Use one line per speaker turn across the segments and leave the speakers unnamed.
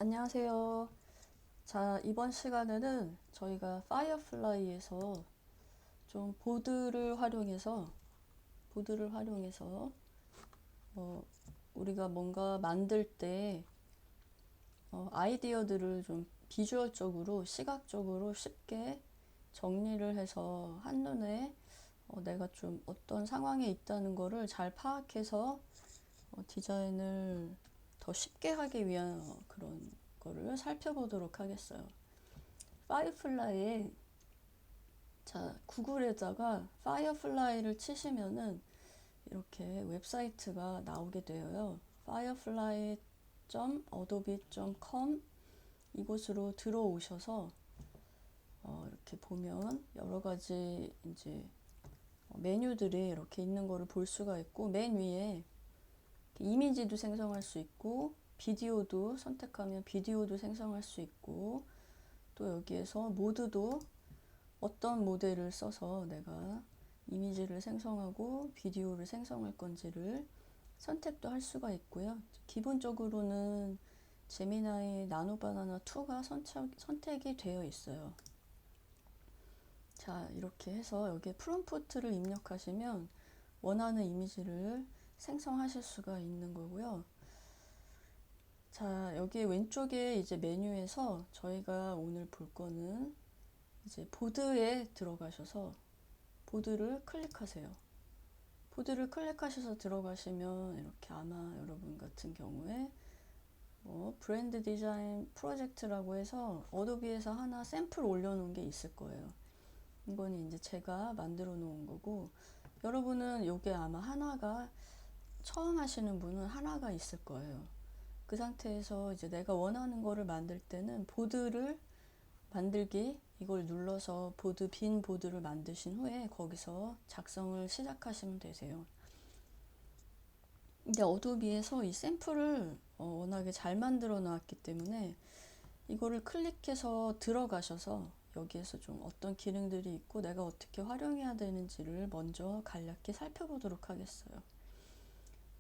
안녕하세요. 자, 이번 시간에는 저희가 파이어플라이에서 좀 보드를 활용해서 어, 우리가 뭔가 만들 때 아이디어들을 좀 비주얼적으로, 시각적으로 쉽게 정리를 해서 한눈에 내가 좀 어떤 상황에 있다는 거를 잘 파악해서 디자인을 더 쉽게 하기 위한 그런 거를 살펴보도록 하겠어요. 파이어플라이에 자, 구글에다가 파이어플라이를 치시면은 이렇게 웹사이트가 나오게 되어요. firefly.adobe.com 이곳으로 들어오셔서 이렇게 보면 여러 가지 이제 메뉴들이 이렇게 있는 거를 볼 수가 있고, 맨 위에 이미지도 생성할 수 있고, 비디오도 선택하면 비디오도 생성할 수 있고, 또 여기에서 모드도 어떤 모델을 써서 내가 이미지를 생성하고 비디오를 생성할 건지를 선택도 할 수가 있고요. 기본적으로는 제미나이 나노바나나 2가 선택이 되어 있어요. 자, 이렇게 해서 여기에 프롬프트를 입력하시면 원하는 이미지를 생성하실 수가 있는 거고요. 자, 여기 왼쪽에 이제 메뉴에서 저희가 오늘 볼 거는 이제 보드에 들어가셔서 보드를 클릭하세요. 보드를 클릭하셔서 들어가시면 이렇게 아마 여러분 같은 경우에 브랜드 디자인 프로젝트라고 해서 어도비에서 하나 샘플 올려놓은 게 있을 거예요. 이거는 이제 제가 만들어 놓은 거고, 여러분은 요게 아마 하나가 처음 하시는 분은 하나가 있을 거예요. 그 상태에서 이제 내가 원하는 거를 만들 때는 보드를 만들기 이걸 눌러서 빈 보드를 만드신 후에 거기서 작성을 시작하시면 되세요. 근데 어도비에서 이 샘플을 워낙에 잘 만들어 놨기 때문에 이거를 클릭해서 들어가셔서 여기에서 좀 어떤 기능들이 있고 내가 어떻게 활용해야 되는지를 먼저 간략히 살펴보도록 하겠어요.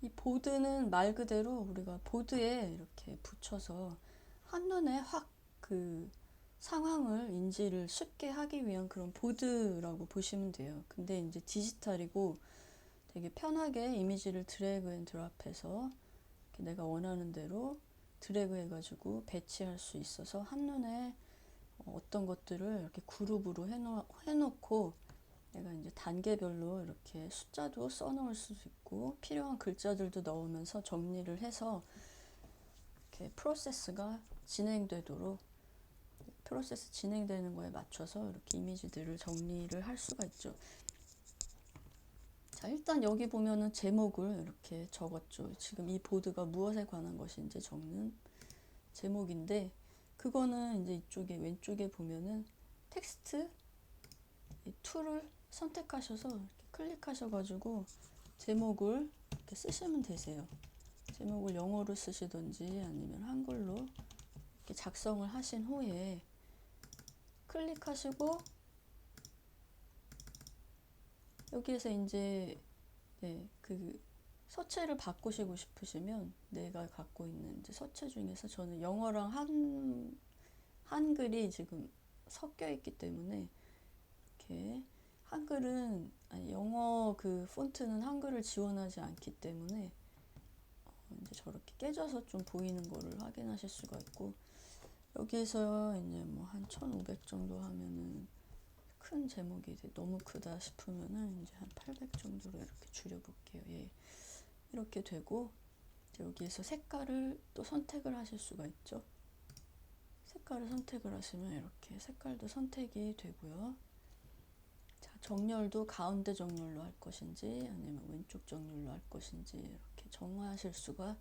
이 보드는 말 그대로 우리가 보드에 이렇게 붙여서 한눈에 확 그 상황을 인지를 쉽게 하기 위한 그런 보드라고 보시면 돼요. 근데 이제 디지털이고 되게 편하게 이미지를 드래그 앤 드랍해서 내가 원하는 대로 드래그 해가지고 배치할 수 있어서 한눈에 어떤 것들을 이렇게 그룹으로 해놓고 내가 이제 단계별로 이렇게 숫자도 써놓을 수도 있고 필요한 글자들도 넣으면서 정리를 해서 이렇게 프로세스 진행되는 거에 맞춰서 이렇게 이미지들을 정리를 할 수가 있죠. 자, 일단 여기 보면은 제목을 이렇게 적었죠. 지금 이 보드가 무엇에 관한 것인지 적는 제목인데, 그거는 이제 이쪽에 왼쪽에 보면은 텍스트 이 툴을 선택하셔서 이렇게 클릭하셔가지고 제목을 이렇게 쓰시면 되세요. 제목을 영어로 쓰시든지 아니면 한글로 이렇게 작성을 하신 후에 클릭하시고 여기에서 이제 그 서체를 바꾸시고 싶으시면 내가 갖고 있는 이제 서체 중에서 저는 영어랑 한글이 지금 섞여 있기 때문에 이렇게 한글은 영어 그 폰트는 한글을 지원하지 않기 때문에 이제 저렇게 깨져서 좀 보이는 거를 확인하실 수가 있고, 여기에서 이제 뭐 한 1500 정도 하면은 큰 제목이 너무 크다 싶으면은 이제 한 800 정도로 이렇게 줄여볼게요. 예. 이렇게 되고 여기에서 색깔을 또 선택을 하실 수가 있죠. 색깔을 선택을 하시면 이렇게 색깔도 선택이 되고요. 자, 정렬도 가운데 정렬로 할 것인지 아니면 왼쪽 정렬로 할 것인지 이렇게 정하실 수가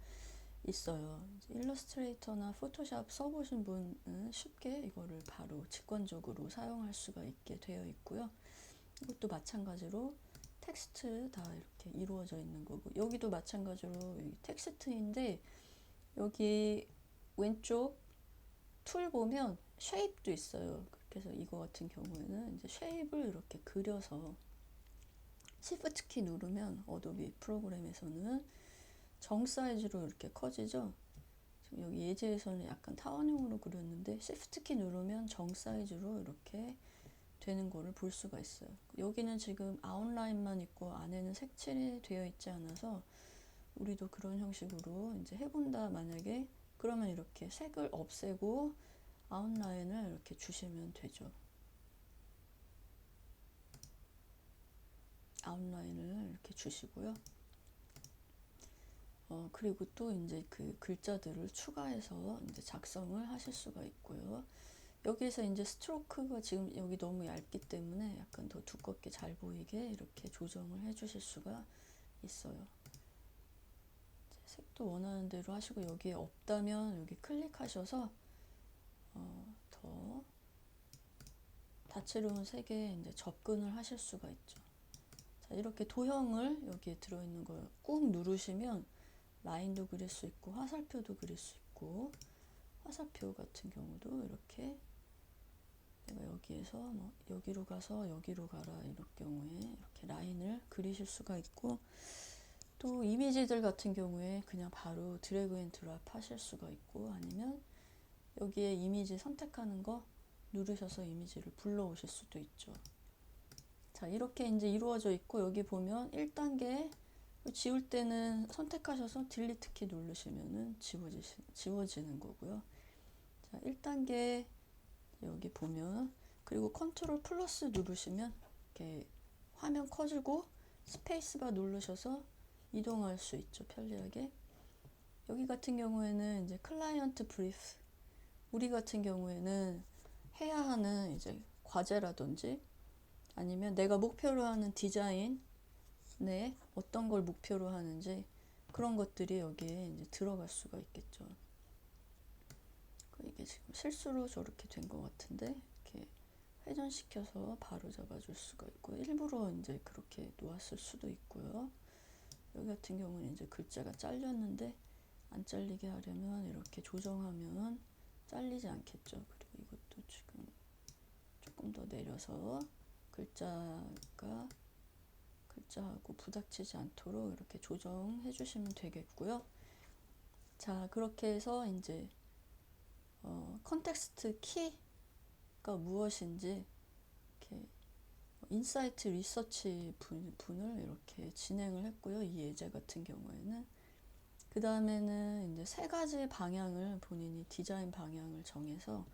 있어요. 일러스트레이터나 포토샵 써보신 분은 쉽게 이거를 바로 직관적으로 사용할 수가 있게 되어 있고요. 이것도 마찬가지로 텍스트 다 이렇게 이루어져 있는 거고, 여기도 마찬가지로 텍스트인데 여기 왼쪽 툴 보면 쉐입도 있어요. 그래서 이거 같은 경우에는 이제 쉐입을 이렇게 그려서 Shift 키 누르면 어도비 프로그램에서는 정 사이즈로 이렇게 커지죠. 여기 예제에서는 약간 타원형으로 그렸는데 Shift 키 누르면 정 사이즈로 이렇게 되는 거를 볼 수가 있어요. 여기는 지금 아웃라인만 있고 안에는 색칠이 되어 있지 않아서 우리도 그런 형식으로 이제 해본다 만약에 그러면 이렇게 색을 없애고 아웃라인을 이렇게 주시면 되죠. 아웃라인을 이렇게 주시고요. 그리고 또 이제 그 글자들을 추가해서 이제 작성을 하실 수가 있고요. 여기에서 이제 스트로크가 지금 여기 너무 얇기 때문에 약간 더 두껍게 잘 보이게 이렇게 조정을 해 주실 수가 있어요. 색도 원하는 대로 하시고 여기에 없다면 여기 클릭하셔서 더 다채로운 색에 이제 접근을 하실 수가 있죠. 자, 이렇게 도형을 여기에 들어있는 걸 꾹 누르시면 라인도 그릴 수 있고 화살표도 그릴 수 있고 화살표 같은 경우도 이렇게 내가 여기에서 뭐 여기로 가서 여기로 가라 이럴 경우에 이렇게 라인을 그리실 수가 있고 또 이미지들 같은 경우에 그냥 바로 드래그 앤 드랍 하실 수가 있고 아니면 여기에 이미지 선택하는 거 누르셔서 이미지를 불러오실 수도 있죠. 자, 이렇게 이제 이루어져 있고 여기 보면 1단계 지울 때는 선택하셔서 딜리트 키 누르시면은 지워지는 거고요. 자, 1단계 여기 보면 그리고 컨트롤 플러스 누르시면 이렇게 화면 커지고 스페이스바 누르셔서 이동할 수 있죠. 편리하게. 여기 같은 경우에는 이제 클라이언트 브리프 우리 같은 경우에는 해야 하는 이제 과제라든지 아니면 내가 목표로 하는 디자인 네, 어떤 걸 목표로 하는지 그런 것들이 여기에 이제 들어갈 수가 있겠죠. 이게 지금 실수로 저렇게 된 것 같은데 이렇게 회전시켜서 바로 잡아줄 수가 있고 일부러 이제 그렇게 놓았을 수도 있고요. 여기 같은 경우는 이제 글자가 잘렸는데 안 잘리게 하려면 이렇게 조정하면 잘리지 않겠죠. 그리고 이것도 지금 조금 더 내려서 글자하고 부닥치지 않도록 이렇게 조정해 주시면 되겠고요. 자, 그렇게 해서 이제 컨텍스트 키가 무엇인지 이렇게 인사이트 리서치 분을 이렇게 진행을 했고요. 이 예제 같은 경우에는 그 다음에는 이제 세 가지 방향을 본인이 디자인 방향을 정해서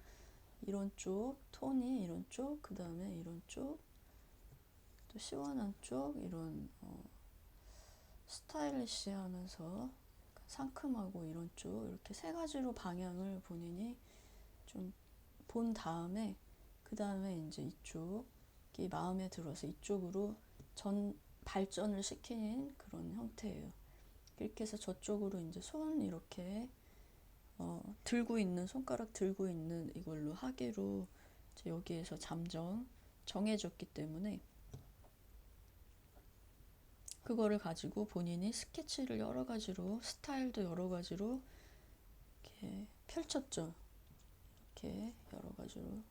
이런 쪽, 톤이 이런 쪽, 그 다음에 이런 쪽, 또 시원한 쪽, 이런 스타일리시하면서 상큼하고 이런 쪽 이렇게 세 가지로 방향을 본인이 좀 본 다음에 그 다음에 이제 이쪽이 마음에 들어서 이쪽으로 발전을 시키는 그런 형태예요. 이렇게 해서 저쪽으로 이제 손 이렇게 들고 있는 손가락 들고 있는 이걸로 하기로 이제 여기에서 잠정 정해졌기 때문에 그거를 가지고 본인이 스케치를 여러 가지로 스타일도 여러 가지로 이렇게 펼쳤죠. 이렇게 여러 가지로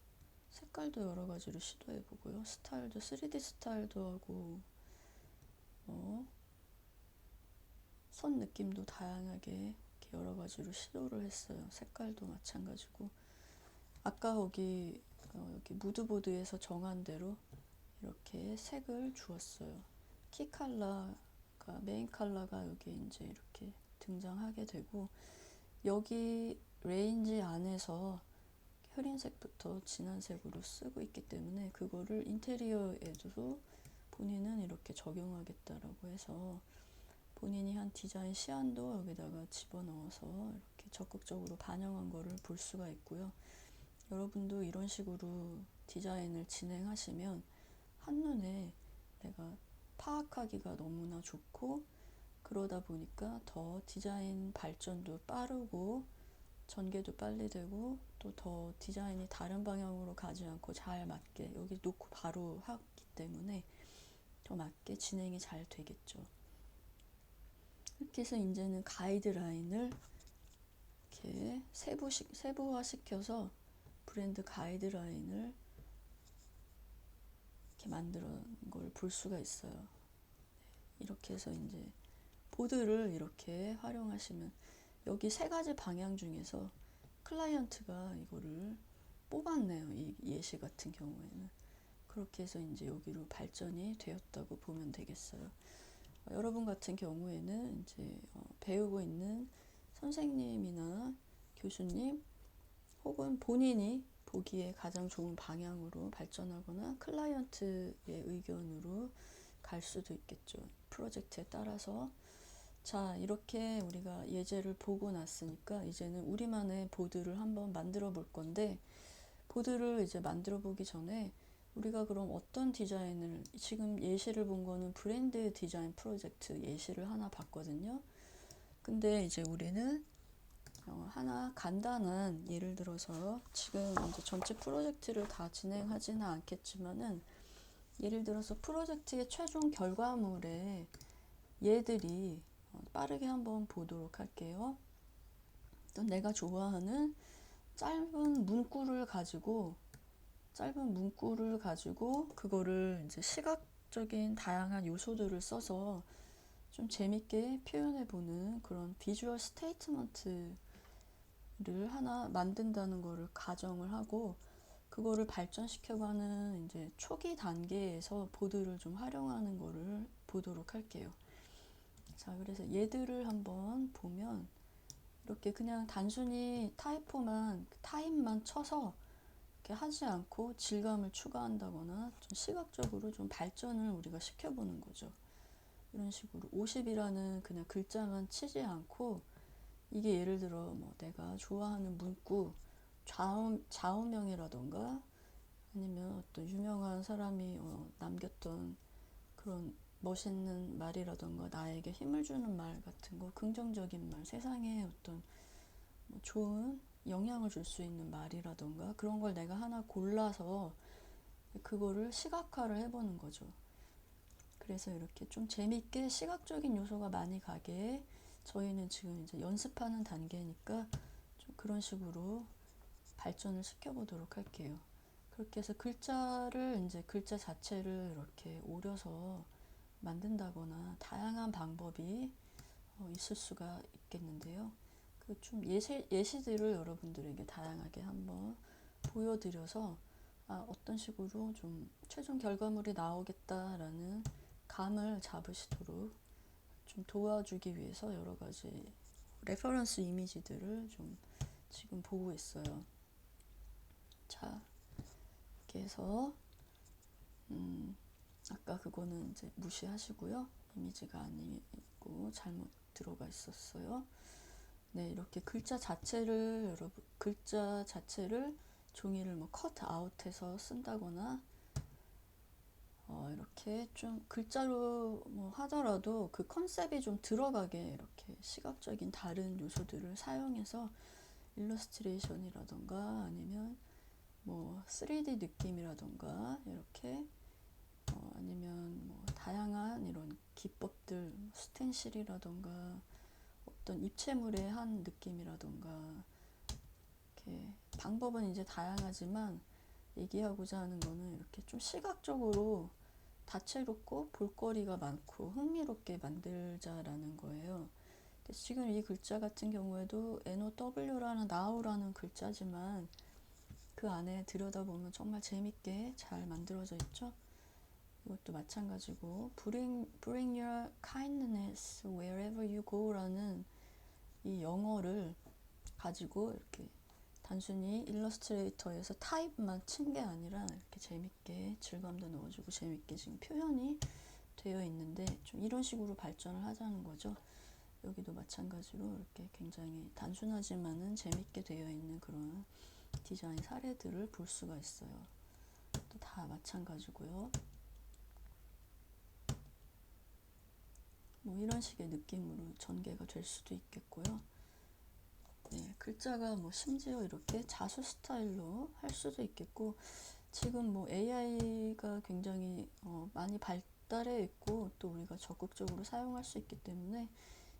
색깔도 여러 가지로 시도해 보고요. 스타일도 3D 스타일도 하고 선 느낌도 다양하게 여러 가지로 시도를 했어요. 색깔도 마찬가지고 아까 여기 무드보드에서 정한 대로 이렇게 색을 주었어요. 키 컬러가 메인 컬러가 여기 이제 이렇게 등장하게 되고 여기 레인지 안에서 흐린 색부터 진한 색으로 쓰고 있기 때문에 그거를 인테리어에도 본인은 이렇게 적용하겠다라고 해서 본인이 한 디자인 시안도 여기다가 집어넣어서 이렇게 적극적으로 반영한 거를 볼 수가 있고요. 여러분도 이런 식으로 디자인을 진행하시면 한눈에 내가 파악하기가 너무나 좋고 그러다 보니까 더 디자인 발전도 빠르고 전개도 빨리 되고 또 더 디자인이 다른 방향으로 가지 않고 잘 맞게 여기 놓고 바로 하기 때문에 더 맞게 진행이 잘 되겠죠. 이렇게 해서 이제는 가이드라인을 이렇게 세부화시켜서 브랜드 가이드라인을 이렇게 만드는 걸 볼 수가 있어요. 이렇게 해서 이제 보드를 이렇게 활용하시면 여기 세 가지 방향 중에서 클라이언트가 이거를 뽑았네요. 이 예시 같은 경우에는. 그렇게 해서 이제 여기로 발전이 되었다고 보면 되겠어요. 여러분 같은 경우에는 이제 배우고 있는 선생님이나 교수님 혹은 본인이 보기에 가장 좋은 방향으로 발전하거나 클라이언트의 의견으로 갈 수도 있겠죠. 프로젝트에 따라서. 자, 이렇게 우리가 예제를 보고 났으니까 이제는 우리만의 보드를 한번 만들어 볼 건데, 보드를 이제 만들어 보기 전에 우리가 그럼 어떤 디자인을, 지금 예시를 본 거는 브랜드 디자인 프로젝트 예시를 하나 봤거든요. 근데 이제 우리는 하나 간단한 예를 들어서 지금 이제 전체 프로젝트를 다 진행하지는 않겠지만은 예를 들어서 프로젝트의 최종 결과물에 얘들이 빠르게 한번 보도록 할게요. 또 내가 좋아하는 짧은 문구를 가지고 그거를 이제 시각적인 다양한 요소들을 써서 좀 재밌게 표현해보는 그런 비주얼 스테이트먼트를 하나 만든다는 거를 가정을 하고 그거를 발전시켜가는 이제 초기 단계에서 보드를 좀 활용하는 거를 보도록 할게요. 자, 그래서 얘들을 한번 보면 이렇게 그냥 단순히 타입만 쳐서 이렇게 하지 않고 질감을 추가한다거나 좀 시각적으로 좀 발전을 우리가 시켜보는 거죠. 이런 식으로 50이라는 그냥 글자만 치지 않고 이게 예를 들어 뭐 내가 좋아하는 문구 좌우명이라던가 아니면 어떤 유명한 사람이 남겼던 그런 멋있는 말이라던가 나에게 힘을 주는 말 같은 거, 긍정적인 말, 세상에 어떤 뭐 좋은 영향을 줄 수 있는 말이라던가 그런 걸 내가 하나 골라서 그거를 시각화를 해보는 거죠. 그래서 이렇게 좀 재밌게 시각적인 요소가 많이 가게 저희는 지금 이제 연습하는 단계니까 좀 그런 식으로 발전을 시켜보도록 할게요. 그렇게 해서 글자 자체를 이렇게 오려서 만든다거나 다양한 방법이 있을 수가 있겠는데요. 그 좀 예시들을 여러분들에게 다양하게 한번 보여드려서 어떤 식으로 좀 최종 결과물이 나오겠다라는 감을 잡으시도록 좀 도와주기 위해서 여러 가지 레퍼런스 이미지들을 좀 지금 보고 있어요. 자, 이렇게 해서 아까 그거는 이제 무시하시고요. 이미지가 아니고 잘못 들어가 있었어요. 네, 이렇게 글자 자체를 종이를 뭐 컷아웃해서 쓴다거나 이렇게 좀 글자로 뭐 하더라도 그 컨셉이 좀 들어가게 이렇게 시각적인 다른 요소들을 사용해서 일러스트레이션이라던가 아니면 뭐 3D 느낌이라던가 이렇게 아니면 뭐 다양한 이런 기법들 스텐실이라던가 어떤 입체물의 한 느낌이라던가 이렇게 방법은 이제 다양하지만 얘기하고자 하는 거는 이렇게 좀 시각적으로 다채롭고 볼거리가 많고 흥미롭게 만들자라는 거예요. 지금 이 글자 같은 경우에도 NOW라는 now라는 글자지만 그 안에 들여다보면 정말 재밌게 잘 만들어져 있죠. 이것도 마찬가지고 bring your kindness wherever you go라는 이 영어를 가지고 이렇게 단순히 일러스트레이터에서 타입만 친 게 아니라 이렇게 재밌게 질감도 넣어주고 재밌게 지금 표현이 되어 있는데 좀 이런 식으로 발전을 하자는 거죠. 여기도 마찬가지로 이렇게 굉장히 단순하지만은 재밌게 되어 있는 그런 디자인 사례들을 볼 수가 있어요. 또 다 마찬가지고요. 뭐 이런 식의 느낌으로 전개가 될 수도 있겠고요. 네, 글자가 뭐 심지어 이렇게 자수 스타일로 할 수도 있겠고 지금 뭐 AI가 굉장히 많이 발달해 있고 또 우리가 적극적으로 사용할 수 있기 때문에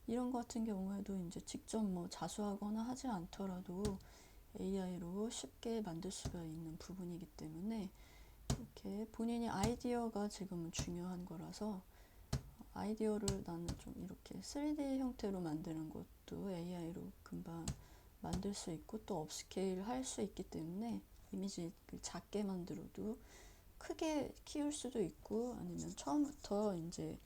이런 것 같은 경우에도 이제 직접 뭐 자수하거나 하지 않더라도 AI로 쉽게 만들 수가 있는 부분이기 때문에 이렇게 본인이 아이디어가 지금은 중요한 거라서 아이디어를 나는 좀 이렇게 3D 형태로 만드는 것도 AI로 금방 만들 수 있고 또 업스케일 할 수 있기 때문에 이미지 작게 만들어도 크게 키울 수도 있고 아니면 처음부터 이제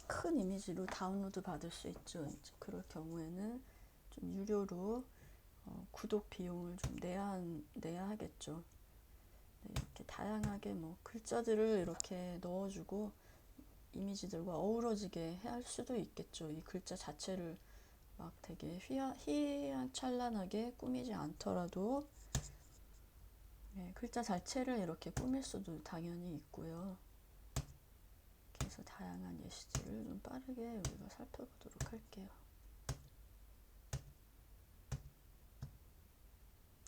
큰 이미지로 다운로드 받을 수 있죠. 이제 그럴 경우에는 좀 유료로 구독 비용을 좀 내야 하겠죠. 네, 이렇게 다양하게 뭐 글자들을 이렇게 넣어주고 이미지들과 어우러지게 할 수도 있겠죠. 이 글자 자체를 막 되게 희한찬란하게 꾸미지 않더라도 네, 글자 자체를 이렇게 꾸밀 수도 당연히 있고요. 그래서 다양한 예시들을 좀 빠르게 우리가 살펴보도록 할게요.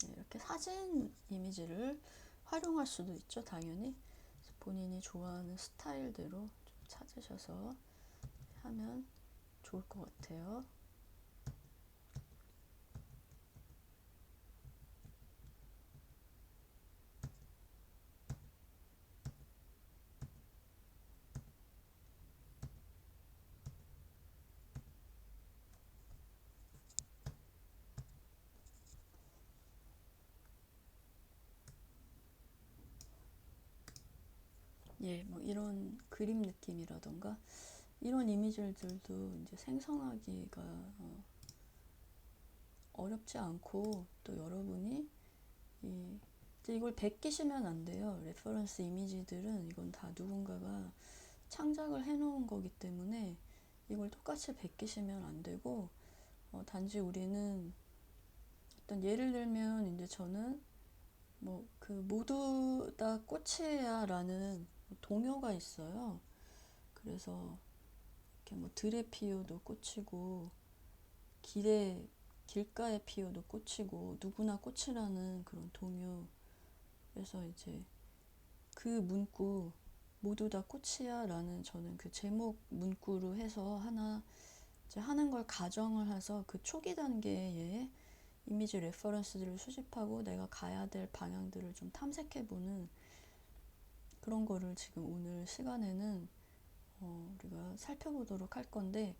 네, 이렇게 사진 이미지를 활용할 수도 있죠. 당연히 본인이 좋아하는 스타일대로 좀 찾으셔서 하면 좋을 것 같아요. 예, 뭐 이런 그림 느낌이라던가 이런 이미지들도 이제 생성하기가 어렵지 않고 또 여러분이 이제 이걸 베끼시면 안 돼요. 레퍼런스 이미지들은 이건 다 누군가가 창작을 해놓은 거기 때문에 이걸 똑같이 베끼시면 안 되고 단지 우리는 어떤 예를 들면 이제 저는 뭐 그 모두 다 꽃이야라는 동요가 있어요. 그래서 이렇게 뭐 들에 피어도 꽃이고 길가에 피어도 꽃이고 누구나 꽃이라는 그런 동요. 그래서 이제 그 문구 모두 다 꽃이야 라는 저는 그 제목 문구로 해서 하나 이제 하는 걸 가정을 해서 그 초기 단계에 이미지 레퍼런스들을 수집하고 내가 가야 될 방향들을 좀 탐색해보는 그런 거를 지금 오늘 시간에는 우리가 살펴보도록 할 건데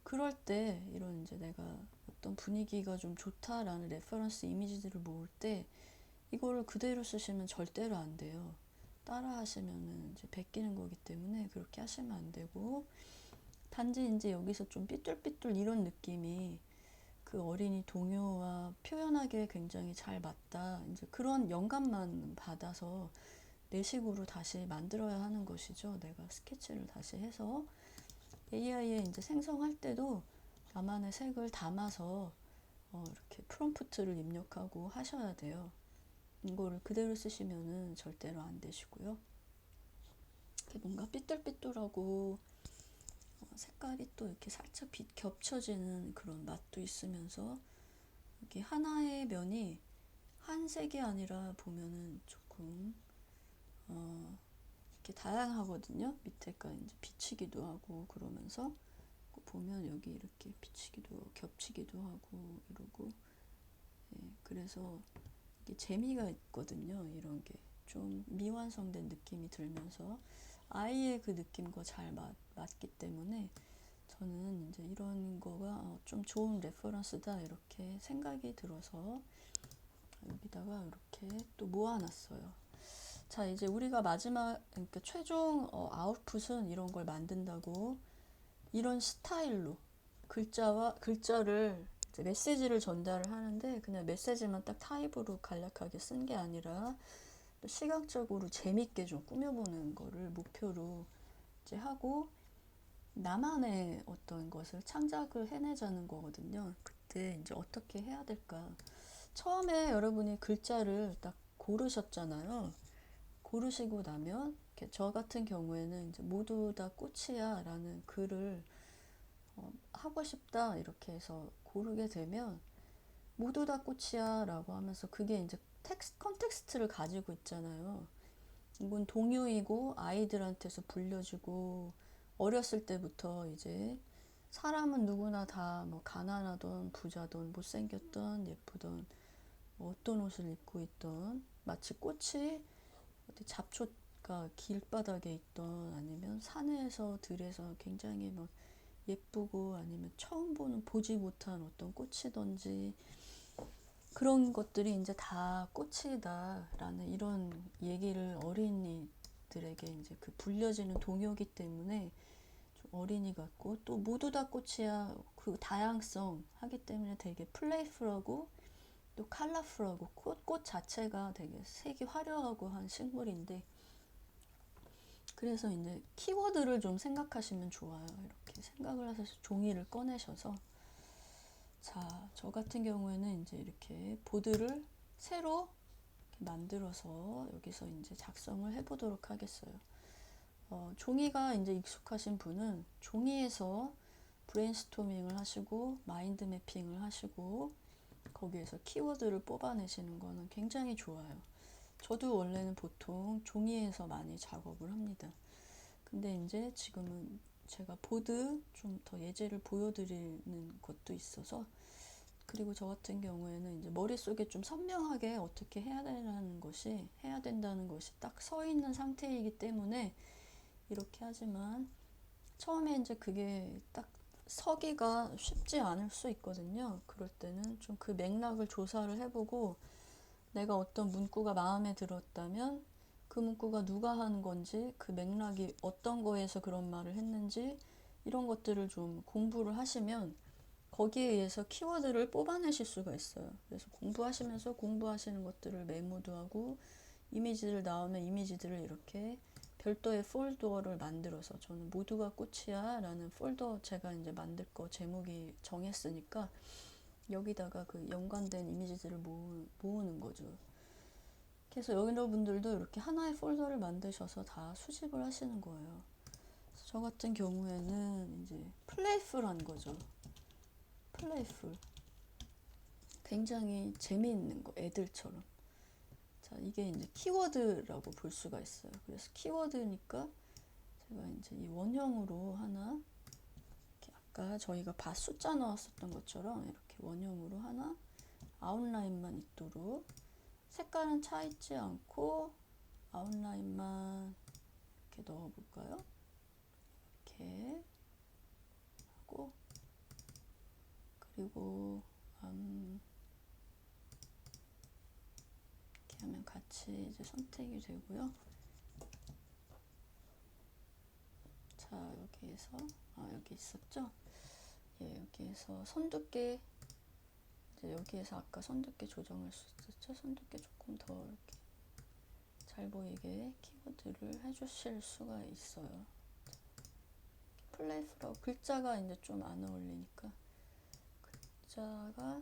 그럴 때 이런 이제 내가 어떤 분위기가 좀 좋다라는 레퍼런스 이미지들을 모을 때 이거를 그대로 쓰시면 절대로 안 돼요. 따라 하시면은 이제 베끼는 거기 때문에 그렇게 하시면 안 되고 단지 이제 여기서 좀 삐뚤삐뚤 이런 느낌이 그 어린이 동요와 표현하기에 굉장히 잘 맞다. 이제 그런 영감만 받아서 내 식으로 다시 만들어야 하는 것이죠. 내가 스케치를 다시 해서 AI에 이제 생성할 때도 나만의 색을 담아서 이렇게 프롬프트를 입력하고 하셔야 돼요. 이거를 그대로 쓰시면은 절대로 안 되시고요. 뭔가 삐뚤삐뚤하고 색깔이 또 이렇게 살짝 겹쳐지는 그런 맛도 있으면서 이렇게 하나의 면이 한 색이 아니라 보면은 조금 이렇게 다양하거든요. 밑에가 이제 비치기도 하고 그러면서 보면 여기 이렇게 비치기도 겹치기도 하고 이러고 그래서 이게 재미가 있거든요. 이런 게 좀 미완성된 느낌이 들면서 아이의 그 느낌과 잘 맞기 때문에 저는 이제 이런 거가 좀 좋은 레퍼런스다 이렇게 생각이 들어서 여기다가 이렇게 또 모아놨어요. 자, 이제 우리가 마지막 그러니까 최종 아웃풋은 이런 걸 만든다고 이런 스타일로 글자를 이제 메시지를 전달을 하는데 그냥 메시지만 딱 타입으로 간략하게 쓴 게 아니라 시각적으로 재밌게 좀 꾸며보는 거를 목표로 이제 하고 나만의 어떤 것을 창작을 해내자는 거거든요. 그때 이제 어떻게 해야 될까? 처음에 여러분이 글자를 딱 고르셨잖아요. 고르시고 나면 저 같은 경우에는 이제 모두 다 꽃이야 라는 글을 하고 싶다 이렇게 해서 고르게 되면 모두 다 꽃이야 라고 하면서 그게 이제 컨텍스트를 가지고 있잖아요. 이건 동요이고 아이들한테서 불려주고 어렸을 때부터 이제 사람은 누구나 다 뭐 가난하던 부자던 못생겼던 예쁘던 뭐 어떤 옷을 입고 있던 마치 꽃이 어디 길바닥에 있던 아니면 산에서 들에서 굉장히 막 예쁘고 아니면 처음 보는 보지 못한 어떤 꽃이든지 그런 것들이 이제 다 꽃이다라는 이런 얘기를 어린이들에게 이제 그 불려지는 동요기 때문에 좀 어린이 같고 또 모두 다 꽃이야 그 다양성 하기 때문에 되게 플레이풀하고 또 컬러풀하고 꽃 자체가 되게 색이 화려하고 한 식물인데 그래서 이제 키워드를 좀 생각하시면 좋아요. 이렇게 생각을 하셔서 종이를 꺼내셔서 자, 저 같은 경우에는 이제 이렇게 보드를 새로 이렇게 만들어서 여기서 이제 작성을 해보도록 하겠어요. 종이가 이제 익숙하신 분은 종이에서 브레인스토밍을 하시고 마인드 매핑을 하시고 거기에서 키워드를 뽑아내시는 거는 굉장히 좋아요. 저도 원래는 보통 종이에서 많이 작업을 합니다. 근데 이제 지금은 제가 보드 좀 더 예제를 보여드리는 것도 있어서 그리고 저 같은 경우에는 이제 머릿속에 좀 선명하게 어떻게 해야 된다는 것이 딱 서 있는 상태이기 때문에 이렇게 하지만 처음에 이제 그게 딱 서기가 쉽지 않을 수 있거든요. 그럴 때는 좀 그 맥락을 조사를 해보고 내가 어떤 문구가 마음에 들었다면 그 문구가 누가 한 건지 그 맥락이 어떤 거에서 그런 말을 했는지 이런 것들을 좀 공부를 하시면 거기에 의해서 키워드를 뽑아내실 수가 있어요. 그래서 공부하시면서 공부하시는 것들을 메모도 하고 이미지들 나오면 이미지들을 이렇게 별도의 폴더를 만들어서 저는 모두가 꽃이야 라는 폴더 제가 이제 만들 거 제목이 정했으니까 여기다가 그 연관된 이미지들을 모으는 거죠. 그래서 여러분들도 이렇게 하나의 폴더를 만드셔서 다 수집을 하시는 거예요. 그래서 저 같은 경우에는 이제 플레이풀한 거죠. 플레이풀. 굉장히 재미있는 거, 애들처럼. 자, 이게 이제 키워드라고 볼 수가 있어요. 그래서 키워드니까 제가 이제 이 원형으로 하나, 이렇게 아까 저희가 숫자 넣었었던 것처럼 이렇게 원형으로 하나, 아웃라인만 있도록 색깔은 차 있지 않고 아웃라인만 이렇게 넣어볼까요? 이렇게 하고 그리고 이렇게 하면 같이 이제 선택이 되고요. 자, 여기에서 여기 있었죠? 예, 여기에서 선두께 이제 여기에서 아까 선두께 조정할 수 있었죠? 선두께 조금 더 이렇게 잘 보이게 키워드를 해주실 수가 있어요. 플레이풀하고 글자가 이제 좀 안 어울리니까 글자가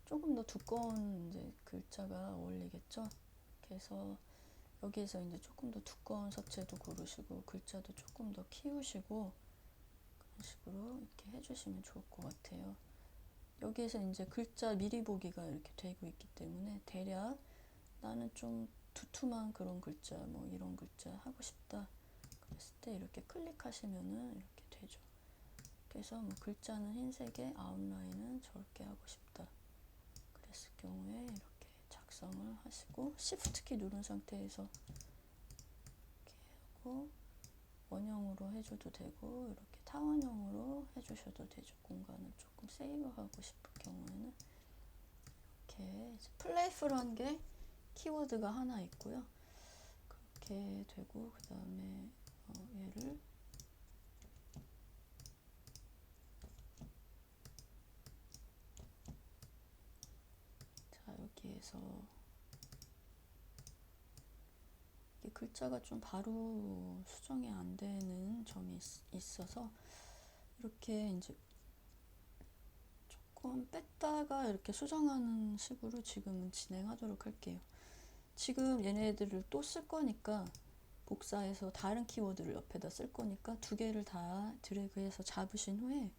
조금 더 두꺼운 이제 글자가 어울리겠죠? 그래서 여기에서 이제 조금 더 두꺼운 서체도 고르시고 글자도 조금 더 키우시고 그런 식으로 이렇게 해주시면 좋을 것 같아요. 여기에서 이제 글자 미리 보기가 이렇게 되고 있기 때문에 대략 나는 좀 두툼한 그런 글자 뭐 이런 글자 하고 싶다 그랬을 때 이렇게 클릭하시면은 이렇게 되죠. 그래서 뭐 글자는 흰색에 아웃라인은 저렇게 하고 싶다 그랬을 경우에 이렇게 작성을 하시고 Shift 키 누른 상태에서 이렇게 하고 원형으로 해줘도 되고 이렇게 타원형으로 해주셔도 되죠. 공간을 조금 세이브하고 싶을 경우에는 이렇게 이제 플레이풀한 게 키워드가 하나 있고요. 그렇게 되고 그 다음에 얘를 자 여기에서 이게 글자가 좀 바로 수정이 안 되는 점이 있어서 이렇게 이제 조금 뺐다가 이렇게 수정하는 식으로 지금은 진행하도록 할게요. 지금 얘네들을 또 쓸 거니까 복사해서 다른 키워드를 옆에다 쓸 거니까 두 개를 다 드래그해서 잡으신 후에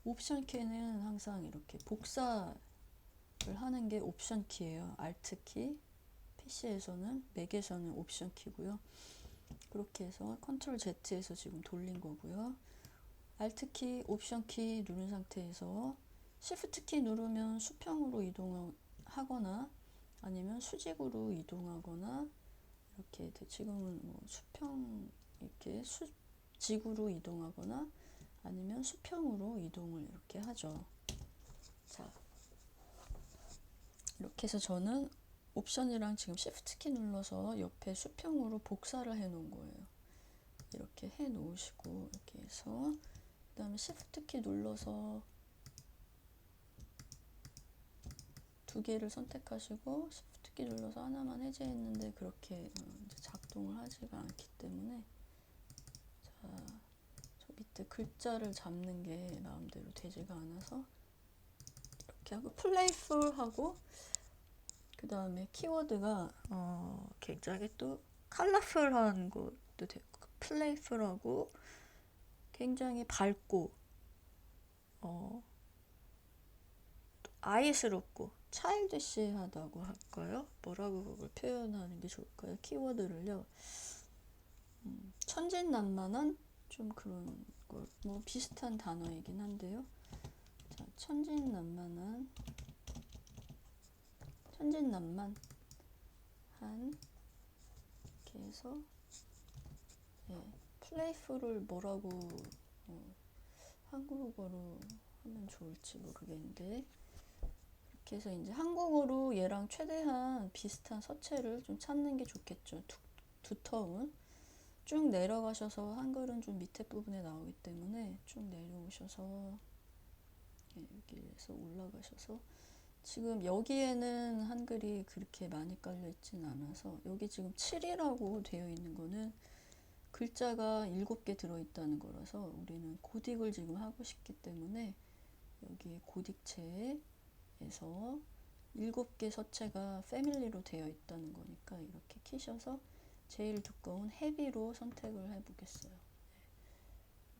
옵션 키는 항상 이렇게 복사를 하는 게 옵션 키예요. 알트 키, PC에서는 맥에서는 옵션 키고요. 그렇게 해서 컨트롤 Z에서 지금 돌린 거고요. 알트 키, 옵션 키 누른 상태에서 시프트 키 누르면 수평으로 이동하거나 아니면 수직으로 이동하거나 이렇게 지금은 뭐 수평 이렇게 지구로 이동하거나 아니면 수평으로 이동을 이렇게 하죠. 자, 이렇게 해서 저는 옵션이랑 지금 Shift 키 눌러서 옆에 수평으로 복사를 해 놓은 거예요. 이렇게 해 놓으시고 이렇게 해서 그 다음에 Shift 키 눌러서 두 개를 선택하시고 Shift 키 눌러서 하나만 해제했는데 그렇게 이제 작동을 하지가 않기 때문에 자, 저 밑에 글자를 잡는 게 마음대로 되지가 않아서 이렇게 하고 플레이풀 하고 그 다음에 키워드가 굉장히 또 컬러풀한 것도 되고 플레이풀하고 굉장히 밝고 아이스럽고 차일드시하다고 할까요? 뭐라고 그걸 표현하는 게 좋을까요? 키워드를요. 천진난만한 좀 그런 걸 뭐 비슷한 단어이긴 한데요. 자, 천진난만한 이렇게 해서 플레이풀을 뭐라고 한국어로 하면 좋을지 모르겠는데 이렇게 해서 이제 한국어로 얘랑 최대한 비슷한 서체를 좀 찾는 게 좋겠죠. 두터운 쭉 내려가셔서 한글은 좀 밑에 부분에 나오기 때문에 쭉 내려오셔서 여기에서 올라가셔서 지금 여기에는 한글이 그렇게 많이 깔려 있진 않아서 여기 지금 7이라고 되어 있는 거는 글자가 7개 들어있다는 거라서 우리는 고딕을 지금 하고 싶기 때문에 여기 고딕체에서 7개 서체가 패밀리로 되어 있다는 거니까 이렇게 키셔서 제일 두꺼운 헤비로 선택을 해 보겠어요.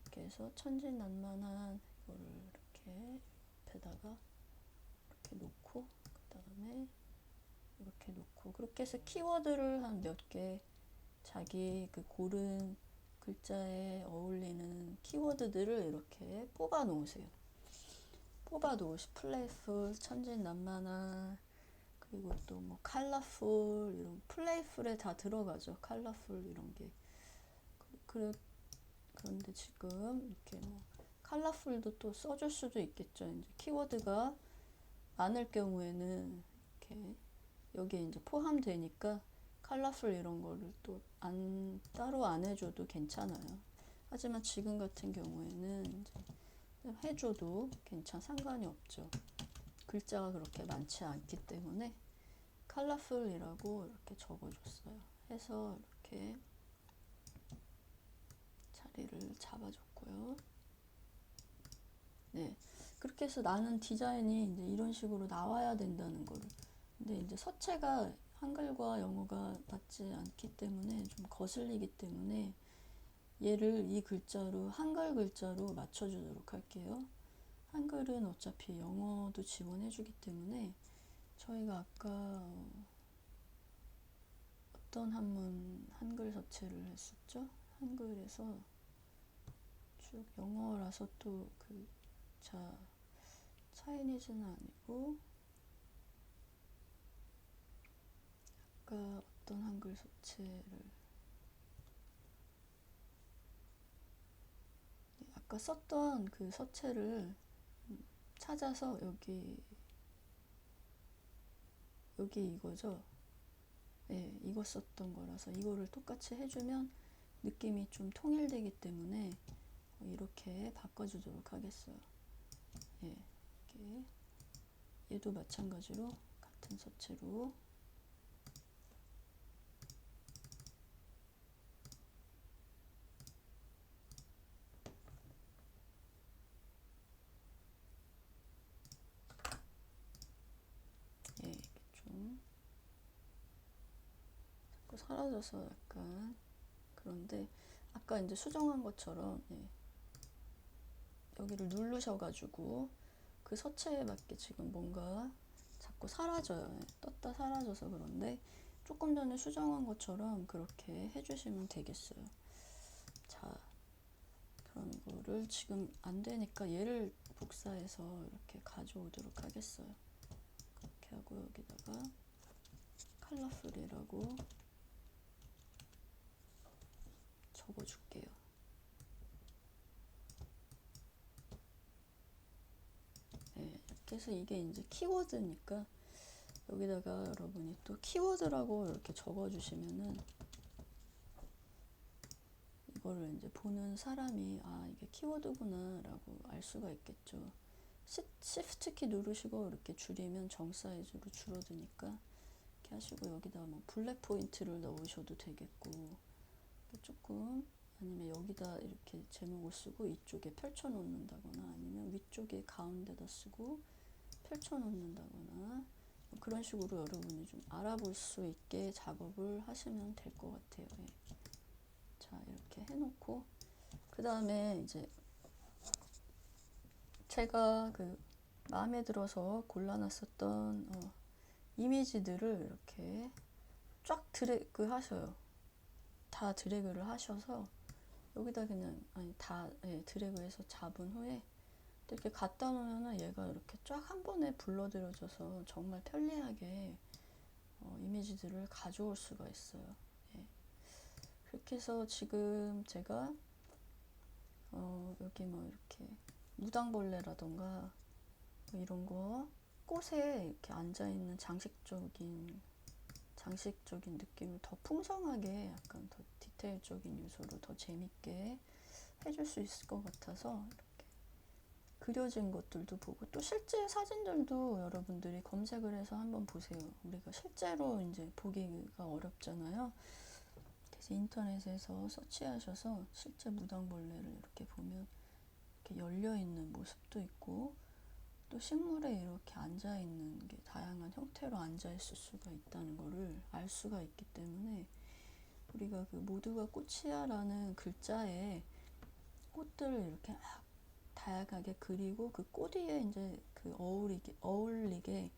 이렇게 해서 천진난만한 이거를 이렇게 옆에다가 이렇게 놓고 그 다음에 이렇게 놓고 그렇게 해서 키워드를 한 몇 개 자기 그 고른 글자에 어울리는 키워드들을 이렇게 뽑아 놓으세요. 뽑아 놓으시 플레이풀, 천진난만한 그리고 또 뭐 컬러풀 이런 플레이풀에 다 들어가죠. 컬러풀 이런 게 그런데 지금 이렇게 뭐 컬러풀도 또 써줄 수도 있겠죠. 이제 키워드가 많을 경우에는 이렇게 여기에 이제 포함되니까 컬러풀 이런 거를 또 따로 안 해줘도 괜찮아요. 하지만 지금 같은 경우에는 이제 해줘도 상관이 없죠. 글자가 그렇게 많지 않기 때문에 컬러풀이라고 이렇게 적어줬어요. 해서 이렇게 자리를 잡아줬고요. 네, 그렇게 해서 나는 디자인이 이제 이런 식으로 나와야 된다는 거를. 근데 이제 서체가 한글과 영어가 맞지 않기 때문에 좀 거슬리기 때문에 얘를 이 글자로 한글 글자로 맞춰주도록 할게요. 한글은 어차피 영어도 지원해주기 때문에 저희가 아까 어떤 한문 한글 서체를 했었죠? 한글에서 쭉 영어라서 또 차이니즈는 아니고 아까 어떤 한글 서체를 아까 썼던 그 서체를 찾아서 여기 이거죠. 네, 이거 썼던 거라서 이거를 똑같이 해주면 느낌이 좀 통일되기 때문에 이렇게 바꿔주도록 하겠어요. 예, 이렇게 얘도 마찬가지로 같은 서체로 이렇게 좀 자꾸 사라져서 약간 그런데 아까 이제 수정한 것처럼 여기를 누르셔가지고 그 서체에 맞게 지금 뭔가 자꾸 사라져요. 떴다 사라져서 그런데 조금 전에 수정한 것처럼 그렇게 해주시면 되겠어요. 자, 그런 거를 지금 안 되니까 얘를 복사해서 이렇게 가져오도록 하겠어요. 그렇게 하고 여기다가 컬러풀이라고 적어줄게요. 네, 이렇게 해서 이게 이제 키워드니까 여기다가 여러분이 또 키워드라고 이렇게 적어주시면은 이거를 이제 보는 사람이 아 이게 키워드구나 라고 알 수가 있겠죠. 시프트 키 누르시고 이렇게 줄이면 정 사이즈로 줄어드니까 이렇게 하시고 여기다 뭐 블랙 포인트를 넣으셔도 되겠고 조금 아니면 여기다 이렇게 제목을 쓰고 이쪽에 펼쳐 놓는다거나 아니면 위쪽에 가운데다 쓰고 펼쳐 놓는다거나 뭐 그런 식으로 여러분이 좀 알아볼 수 있게 작업을 하시면 될 것 같아요. 예. 자 이렇게 해놓고 그 다음에 이제 제가 그 마음에 들어서 골라놨었던 이미지들을 이렇게 쫙 드래그 하셔요. 다 드래그를 하셔서 여기다 그냥 아니 다 드래그해서 잡은 후에 이렇게 갖다 놓으면은 얘가 이렇게 쫙 한 번에 불러들여져서 정말 편리하게 이미지들을 가져올 수가 있어요. 예. 그렇게 해서 지금 제가 여기 뭐 이렇게 무당벌레라던가 뭐 이런 거 꽃에 이렇게 앉아 있는 장식적인 느낌을 더 풍성하게 약간 더 디테일적인 요소로 더 재밌게 해줄 수 있을 것 같아서 이렇게 그려진 것들도 보고 또 실제 사진들도 여러분들이 검색을 해서 한번 보세요. 우리가 실제로 이제 보기가 어렵잖아요. 그래서 인터넷에서 서치하셔서 실제 무당벌레를 이렇게 보면 이렇게 열려 있는 모습도 있고 또 식물에 이렇게 앉아 있는 게 다양한 형태로 앉아 있을 수가 있다는 것을 알 수가 있기 때문에 우리가 그 모두가 꽃이야라는 글자에 꽃들을 이렇게 막 다양하게 그리고 그 꽃 위에 이제 그 어울리게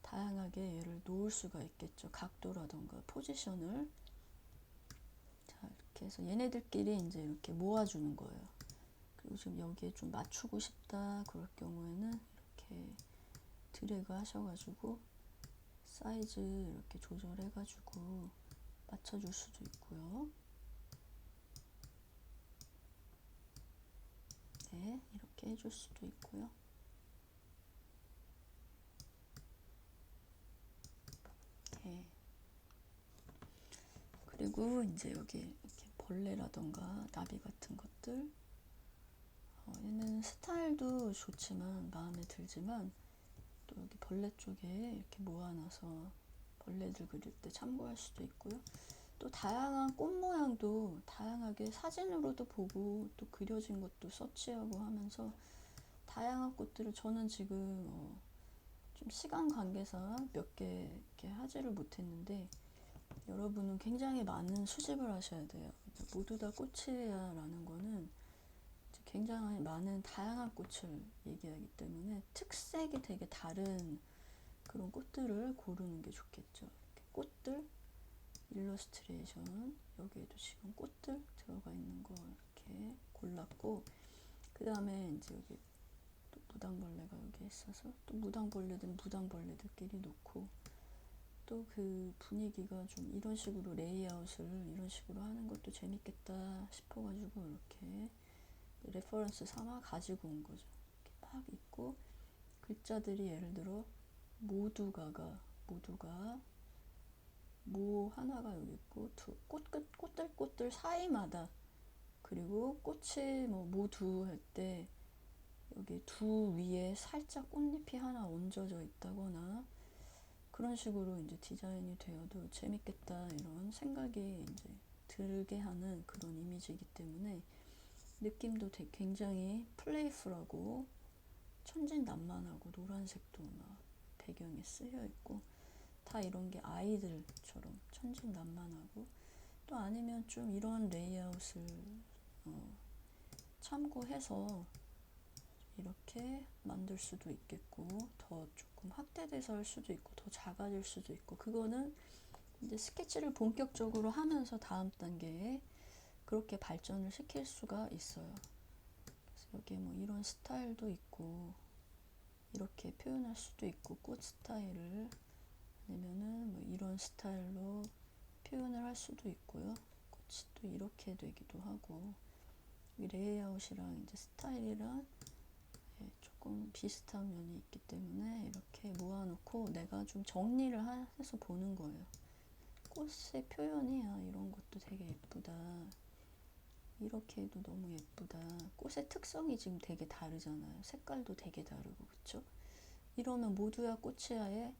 다양하게 얘를 놓을 수가 있겠죠. 각도라던가 포지션을. 자, 이렇게 해서 얘네들끼리 이제 이렇게 모아주는 거예요. 그리고 지금 여기에 좀 맞추고 싶다 그럴 경우에는 이렇게 드래그 하셔가지고 사이즈 이렇게 조절해가지고 맞춰줄 수도 있고요. 네, 이렇게 해줄 수도 있고요. 네. 그리고 이제 여기 이렇게 벌레라던가 나비 같은 것들 얘는 스타일도 좋지만 마음에 들지만 또 여기 벌레 쪽에 이렇게 모아놔서 벌레들 그릴 때 참고할 수도 있고요. 또 다양한 꽃 모양도 다양하게 사진으로도 보고 또 그려진 것도 서치하고 하면서 다양한 꽃들을 저는 지금 좀 시간 관계상 몇 개 이렇게 하지를 못했는데 여러분은 굉장히 많은 수집을 하셔야 돼요. 모두 다 꽃이야 라는 거는 굉장히 많은 다양한 꽃을 얘기하기 때문에 특색이 되게 다른 그런 꽃들을 고르는 게 좋겠죠. 이렇게 꽃들 일러스트레이션 여기에도 지금 꽃들 들어가 있는 거 이렇게 골랐고 그 다음에 이제 여기 또 무당벌레가 여기 있어서 또 무당벌레들끼리 놓고 또 그 분위기가 좀 이런 식으로 레이아웃을 이런 식으로 하는 것도 재밌겠다 싶어가지고 이렇게 레퍼런스 삼아 가지고 온 거죠. 이렇게 막 있고 글자들이 예를 들어 모두가 모 하나가 여기 있고 꽃들 사이마다 그리고 꽃이 뭐 모두 할 때 여기 두 위에 살짝 꽃잎이 하나 얹어져 있다거나 그런 식으로 이제 디자인이 되어도 재밌겠다 이런 생각이 이제 들게 하는 그런 이미지이기 때문에 느낌도 되게 굉장히 플레이풀하고 천진난만하고 노란색도 막 배경에 쓰여 있고 다 이런 게 아이들처럼 천진난만하고 또 아니면 좀 이런 레이아웃을 참고해서 이렇게 만들 수도 있겠고 더 조금 확대돼서 할 수도 있고 더 작아질 수도 있고 그거는 이제 스케치를 본격적으로 하면서 다음 단계에 그렇게 발전을 시킬 수가 있어요. 그래서 여기에 뭐 이런 스타일도 있고 이렇게 표현할 수도 있고 꽃 스타일을 아니면은 뭐 이런 스타일로 표현을 할 수도 있고요. 꽃이 또 이렇게 되기도 하고, 이 레이아웃이랑 이제 스타일이랑 조금 비슷한 면이 있기 때문에 이렇게 모아놓고 내가 좀 정리를 해서 보는 거예요. 꽃의 표현이 이런 것도 되게 예쁘다. 이렇게 해도 너무 예쁘다. 꽃의 특성이 지금 되게 다르잖아요. 색깔도 되게 다르고, 그쵸? 이러면 모두야 꽃이야에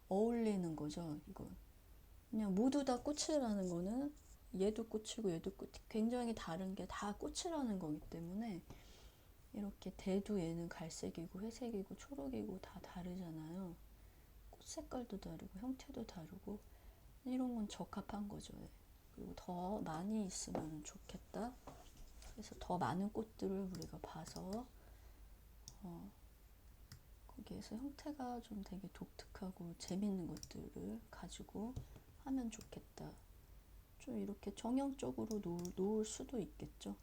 어울리는 거죠, 이건. 그냥 모두 다 꽃이라는 거는 얘도 꽃이고 얘도 꽃, 굉장히 다른 게 다 꽃이라는 거기 때문에 이렇게 대도 얘는 갈색이고 회색이고 초록이고 다 다르잖아요. 꽃 색깔도 다르고 형태도 다르고 이런 건 적합한 거죠. 그리고 더 많이 있으면 좋겠다. 그래서 더 많은 꽃들을 우리가 봐서 거기에서 형태가 좀 되게 독특하고 재밌는 것들을 가지고 하면 좋겠다. 좀 이렇게 정형적으로 놓을 수도 있겠죠.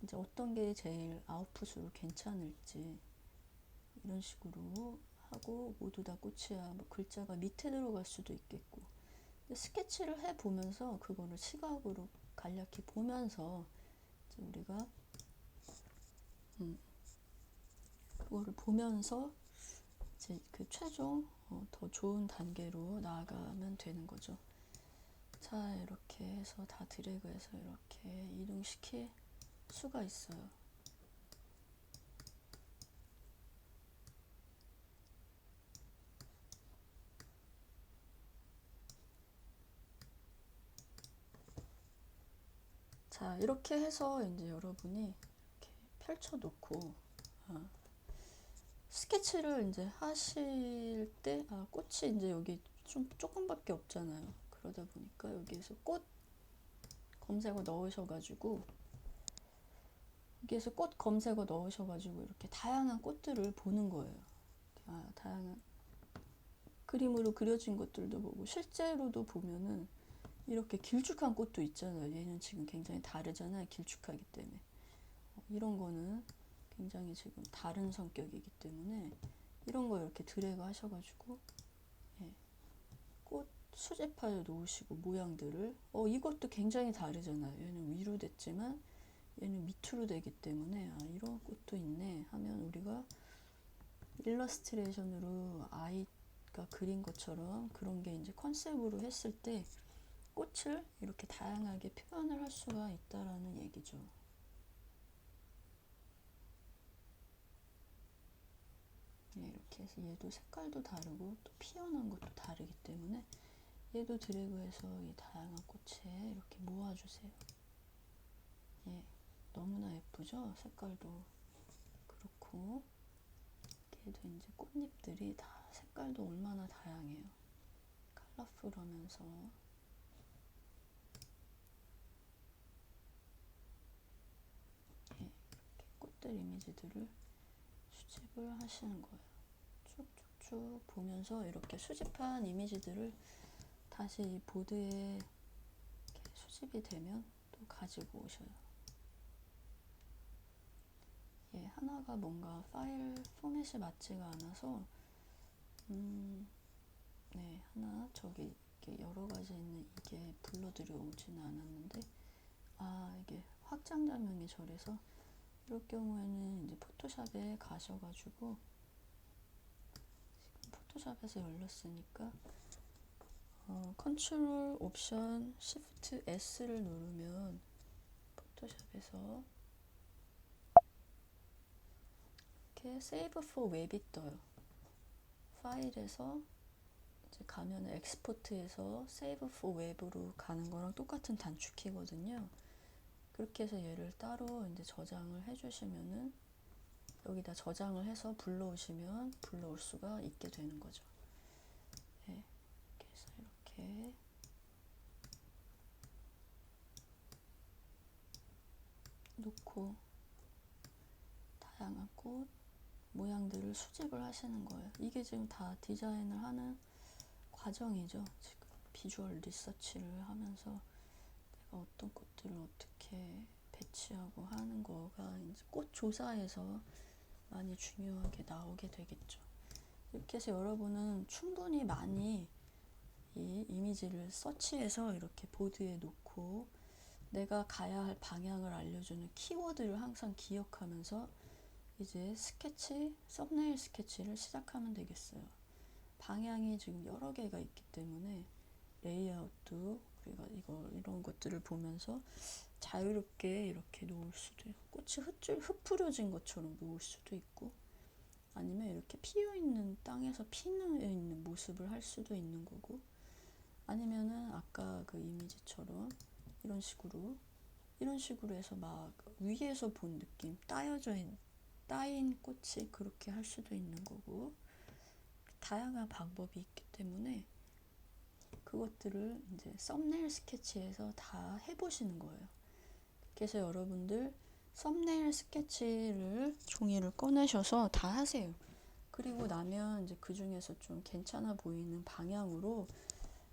이제 어떤 게 제일 아웃풋으로 괜찮을지 이런 식으로 하고, 모두 다 꽃이야 뭐 글자가 밑에 들어갈 수도 있겠고, 스케치를 해보면서 그거를 시각으로 간략히 보면서 이제 우리가 그거를 보면서 이제 그 최종 더 좋은 단계로 나아가면 되는 거죠. 자, 이렇게 해서 다 드래그해서 이렇게 이동시킬 수가 있어요. 자, 이렇게 해서 이제 여러분이 이렇게 펼쳐놓고 스케치를 이제 하실 때 꽃이 이제 여기 좀 조금밖에 없잖아요. 그러다 보니까 여기에서 꽃 검색어 넣으셔가지고 여기에서 꽃 검색어 넣으셔가지고 이렇게 다양한 꽃들을 보는 거예요. 다양한 그림으로 그려진 것들도 보고, 실제로도 보면은 이렇게 길쭉한 꽃도 있잖아요. 얘는 지금 굉장히 다르잖아요. 길쭉하기 때문에. 이런 거는 굉장히 지금 다른 성격이기 때문에 이런 거 이렇게 드래그 하셔가지고 꽃 수제파에 놓으시고 모양들을 이것도 굉장히 다르잖아요. 얘는 위로 됐지만 얘는 밑으로 되기 때문에 이런 꽃도 있네 하면 우리가 일러스트레이션으로 아이가 그린 것처럼 그런 게 이제 컨셉으로 했을 때 꽃을 이렇게 다양하게 표현을 할 수가 있다라는 얘기죠. 이렇게 해서 얘도 색깔도 다르고 또 피어난 것도 다르기 때문에 얘도 드래그해서 이 다양한 꽃에 이렇게 모아주세요. 너무나 예쁘죠? 색깔도 그렇고, 얘도 이제 꽃잎들이 다 색깔도 얼마나 다양해요. 컬러풀하면서 이렇게 꽃들 이미지들을 수집을 하시는 거예요. 쭉쭉쭉 보면서 이렇게 수집한 이미지들을 다시 이 보드에 이렇게 수집이 되면 또 가지고 오셔요. 하나가 뭔가 파일 포맷이 맞지가 않아서 하나 저기 이렇게 여러 가지 있는 이게 불러들여 오지는 않았는데 이게 확장자명이 저래서 이럴 경우에는 이제 포토샵에 가셔가지고 지금 포토샵에서 열렸으니까 컨트롤 옵션 시프트 S를 누르면 포토샵에서 이렇게 Save for Web이 떠요. 파일에서 이제 가면은 엑스포트해서 Save for Web으로 가는 거랑 똑같은 단축키거든요. 그렇게 해서 얘를 따로 이제 저장을 해주시면은 여기다 저장을 해서 불러오시면 불러올 수가 있게 되는 거죠. 이렇게 해서 이렇게 놓고 다양한 꽃 모양들을 수집을 하시는 거예요. 이게 지금 다 디자인을 하는 과정이죠. 지금 비주얼 리서치를 하면서 내가 어떤 꽃들을 어떻게 배치하고 하는 거가 이제 꽃 조사에서 많이 중요하게 나오게 되겠죠. 이렇게 해서 여러분은 충분히 많이 이 이미지를 서치해서 이렇게 보드에 놓고 내가 가야 할 방향을 알려주는 키워드를 항상 기억하면서 이제 스케치, 썸네일 스케치를 시작하면 되겠어요. 방향이 지금 여러 개가 있기 때문에 레이아웃도 우리가 이런 것들을 보면서 자유롭게 이렇게 놓을 수도 있고, 꽃이 흩뿌려진 것처럼 놓을 수도 있고, 아니면 이렇게 피어있는 땅에서 피어있는 모습을 할 수도 있는 거고, 아니면은 아까 그 이미지처럼 이런 식으로 해서 막 위에서 본 느낌, 따인 꽃이 그렇게 할 수도 있는 거고, 다양한 방법이 있기 때문에 그것들을 이제 썸네일 스케치에서 다 해보시는 거예요. 그래서 여러분들 썸네일 스케치를 종이를 꺼내셔서 다 하세요. 그리고 나면 이제 그 중에서 좀 괜찮아 보이는 방향으로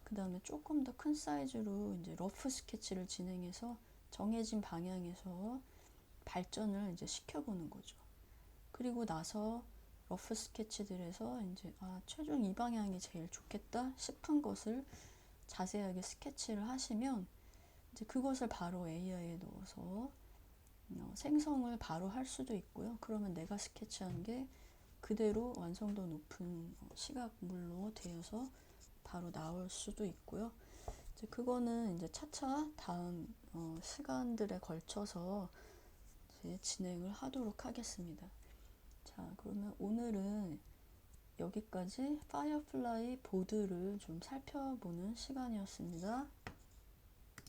그 다음에 조금 더 큰 사이즈로 이제 러프 스케치를 진행해서 정해진 방향에서 발전을 이제 시켜보는 거죠. 그리고 나서 러프 스케치들에서 이제 최종 이 방향이 제일 좋겠다 싶은 것을 자세하게 스케치를 하시면 이제 그것을 바로 AI에 넣어서 생성을 바로 할 수도 있고요. 그러면 내가 스케치한 게 그대로 완성도 높은 시각물로 되어서 바로 나올 수도 있고요. 이제 그거는 이제 차차 다음 시간들에 걸쳐서 이제 진행을 하도록 하겠습니다. 자, 그러면 오늘은 여기까지 파이어플라이 보드를 좀 살펴보는 시간이었습니다.